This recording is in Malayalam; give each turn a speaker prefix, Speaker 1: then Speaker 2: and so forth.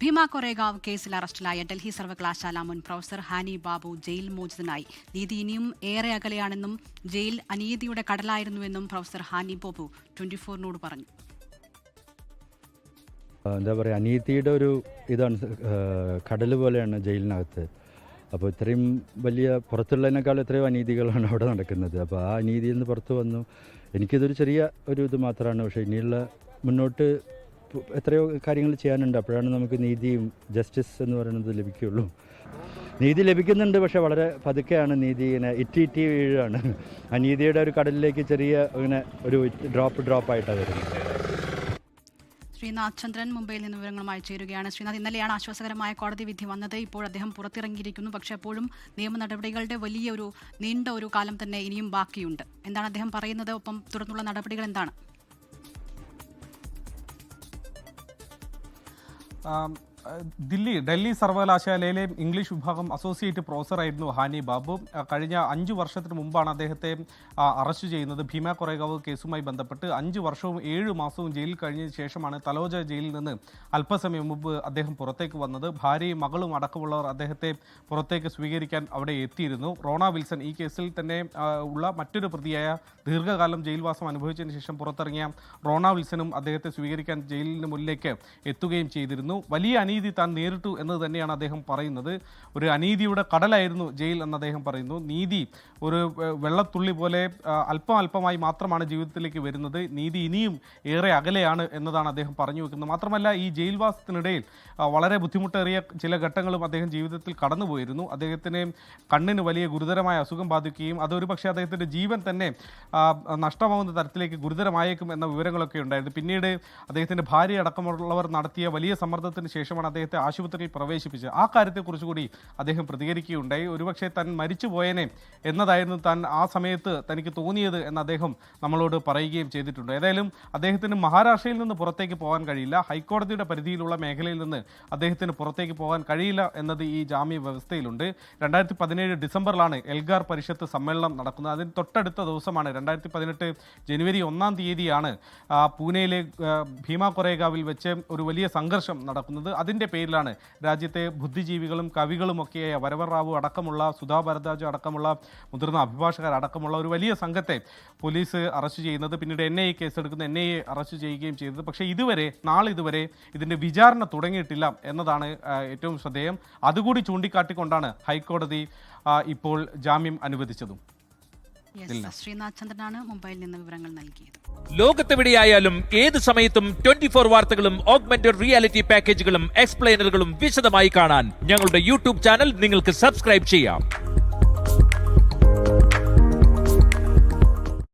Speaker 1: ഭീമ കൊറേഗാവ് കേസിൽ അറസ്റ്റിലായ ഡൽഹി സർവകലാശാല മുൻ പ്രൊഫസർ ഹാനി ബാബു ജയിൽ മോചിതനായി. നീതി ഇനിയും ഏറെ അകലെയാണെന്നും ജയിൽ അനീതിയുടെ കടലായിരുന്നുവെന്നും പ്രൊഫസർ ഹാനി ബാബു 24-നോട് പറഞ്ഞു.
Speaker 2: എന്താ പറയുക, അനീതിയുടെ ഒരു ഇതാണ്, കടൽ പോലെയാണ് ജയിലിനകത്ത്. അപ്പോൾ ഇത്രയും വലിയ പുറത്തുള്ളതിനേക്കാൾ എത്രയോ അനീതികളാണ് അവിടെ നടക്കുന്നത്. അപ്പോൾ ആ അനീതിയിൽ നിന്ന് പുറത്തു വന്നു. എനിക്കിതൊരു ചെറിയ ഒരു ഇത് മാത്രമാണ്. പക്ഷേ ഇനിയുള്ള മുന്നോട്ട് എത്രയോ കാര്യങ്ങൾ ചെയ്യാനുണ്ട്. അപ്പോഴാണ് നമുക്ക് നീതിയും ജസ്റ്റിസ് എന്ന് പറയുന്നത് ലഭിക്കുകയുള്ളൂ. നീതി ലഭിക്കുന്നുണ്ട്, പക്ഷേ വളരെ പതുക്കെയാണ് നീതി. ഇങ്ങനെ ഇറ്റി വീഴാണ്. അനീതിയുടെ ഒരു കടലിലേക്ക് ചെറിയ ഇങ്ങനെ ഒരു ഡ്രോപ്പായിട്ടാണ് വരുന്നത്.
Speaker 1: ശ്രീനാഥ് ചന്ദ്രൻ മുംബൈയിൽ നിന്ന് വിവരങ്ങളുമായി ചേരുകയാണ്. ശ്രീനാഥ്, ഇന്നലെയാണ് ആശ്വാസകരമായ കോടതി വിധി വന്നത്. ഇപ്പോൾ അദ്ദേഹം പുറത്തിറങ്ങിയിരിക്കുന്നു. പക്ഷേ അപ്പോഴും നിയമ നടപടികളുടെ വലിയ നീണ്ട ഒരു കാലം തന്നെ ഇനിയും ബാക്കിയുണ്ട്. എന്താണ് അദ്ദേഹം പറയുന്നത്? ഒപ്പം തുടർന്നുള്ള നടപടികൾ എന്താണ്?
Speaker 3: ഡൽഹി സർവകലാശാലയിലെ ഇംഗ്ലീഷ് വിഭാഗം അസോസിയേറ്റ് പ്രൊഫസറായിരുന്നു ഹാനി ബാബു. കഴിഞ്ഞ 5 വർഷത്തിന് മുമ്പാണ് അദ്ദേഹത്തെ അറസ്റ്റ് ചെയ്യുന്നത്. ഭീമ കൊറേഗാവ് കേസുമായി ബന്ധപ്പെട്ട് 5 വർഷവും 7 മാസവും ജയിലിൽ കഴിഞ്ഞതിന് ശേഷമാണ് തലോജ ജയിലിൽ നിന്ന് അല്പസമയം മുമ്പ് അദ്ദേഹം പുറത്തേക്ക് വന്നത്. ഭാര്യയും മകളും അടക്കമുള്ളവർ അദ്ദേഹത്തെ പുറത്തേക്ക് സ്വീകരിക്കാൻ അവിടെ എത്തിയിരുന്നു. റോണ വിൽസൺ, ഈ കേസിൽ തന്നെ ഉള്ള മറ്റൊരു പ്രതിയായ ദീർഘകാലം ജയിൽവാസം അനുഭവിച്ചതിന് ശേഷം പുറത്തിറങ്ങിയ റോണ വിൽസണും അദ്ദേഹത്തെ സ്വീകരിക്കാൻ ജയിലിന് മുന്നിലേക്ക് എത്തുകയും ചെയ്തിരുന്നു. വലിയ അനീതി താൻ നേരിട്ടു എന്ന് തന്നെയാണ് അദ്ദേഹം പറയുന്നത്. ഒരു അനീതിയുടെ കടലായിരുന്നു ജയിൽ എന്ന് അദ്ദേഹം പറയുന്നു. നീതി ഒരു വെള്ളത്തുള്ളി പോലെ അല്പമായി മാത്രമാണ് ജീവിതത്തിലേക്ക് വരുന്നത്. നീതി ഇനിയും ഏറെ അകലെയാണ് എന്നതാണ് അദ്ദേഹം പറഞ്ഞു വെക്കുന്നത്. മാത്രമല്ല, ഈ ജയിൽവാസത്തിനിടയിൽ വളരെ ബുദ്ധിമുട്ടേറിയ ചില ഘട്ടങ്ങളും അദ്ദേഹം ജീവിതത്തിൽ കടന്നുപോയിരുന്നു. അദ്ദേഹത്തിന് കണ്ണിന് വലിയ ഗുരുതരമായ അസുഖം ബാധിക്കുകയും അതൊരു പക്ഷേ അദ്ദേഹത്തിൻ്റെ ജീവൻ തന്നെ നഷ്ടമാവുന്ന തരത്തിലേക്ക് ഗുരുതരമായേക്കും എന്ന വിവരങ്ങളൊക്കെ ഉണ്ടായിരുന്നു. പിന്നീട് അദ്ദേഹത്തിൻ്റെ ഭാര്യ അടക്കമുള്ളവർ നടത്തിയ വലിയ സമ്മർദ്ദത്തിന് ശേഷമാണ് അദ്ദേഹത്തെ ആശുപത്രിയിൽ പ്രവേശിപ്പിച്ചത്. ആ കാര്യത്തെക്കുറിച്ച് കൂടി അദ്ദേഹം പ്രതികരിക്കുകയുണ്ടായി. ഒരുപക്ഷെ താൻ മരിച്ചു പോയേനെ എന്നതായിരുന്നു താൻ ആ സമയത്ത് തനിക്ക് തോന്നിയത് എന്ന് അദ്ദേഹം നമ്മളോട് പറയുകയും ചെയ്തിട്ടുണ്ട്. ഏതായാലും അദ്ദേഹത്തിന് മഹാരാഷ്ട്രയിൽ നിന്ന് പുറത്തേക്ക് പോകാൻ കഴിയില്ല. ഹൈക്കോടതിയുടെ പരിധിയിലുള്ള മേഖലയിൽ നിന്ന് അദ്ദേഹത്തിന് പുറത്തേക്ക് പോകാൻ കഴിയില്ല എന്നത് ഈ ജാമ്യ വ്യവസ്ഥയിലുണ്ട്. 2017 ഡിസംബറിലാണ് എൽഗാർ പരിഷത്ത് സമ്മേളനം നടക്കുന്നത്. അതിന് തൊട്ടടുത്ത ദിവസമാണ് 2018 ജനുവരി 1-ാം തീയതിയാണ് പൂനെയിലെ ഭീമ കൊറേഗാവിൽ വെച്ച് ഒരു വലിയ സംഘർഷം നടക്കുന്നത്. അതിൻ്റെ പേരിലാണ് രാജ്യത്തെ ബുദ്ധിജീവികളും കവികളും ഒക്കെയായ വരവർ റാവു അടക്കമുള്ള, സുധാ ഭരദ്വാജ് അടക്കമുള്ള മുതിർന്ന അഭിഭാഷകർ അടക്കമുള്ള ഒരു വലിയ സംഘത്തെ പോലീസ് അറസ്റ്റ് ചെയ്യുന്നത്. പിന്നീട് NIA കേസെടുക്കുന്ന NIA അറസ്റ്റ് ചെയ്യുകയും ചെയ്തത്. പക്ഷേ നാളിതുവരെ ഇതിൻ്റെ വിചാരണ തുടങ്ങിയിട്ടില്ല എന്നതാണ് ഏറ്റവും ശ്രദ്ധേയം. അതുകൂടി ചൂണ്ടിക്കാട്ടിക്കൊണ്ടാണ് ഹൈക്കോടതി ഇപ്പോൾ ജാമ്യം അനുവദിച്ചതും.
Speaker 1: ശ്രീനാഥ് ചന്ദ്രനാണ് മുംബൈയിൽ നിന്ന് വിവരങ്ങൾ നൽകിയത്.
Speaker 4: ലോകത്തെവിടെയായാലും ഏത് സമയത്തും 24 വാർത്തകളും ഓഗ്മെന്റഡ് റിയാലിറ്റി പാക്കേജുകളും എക്സ്പ്ലെയിനറുകളും വിശദമായി കാണാൻ ഞങ്ങളുടെ YouTube ചാനൽ നിങ്ങൾക്ക് സബ്സ്ക്രൈബ് ചെയ്യാം.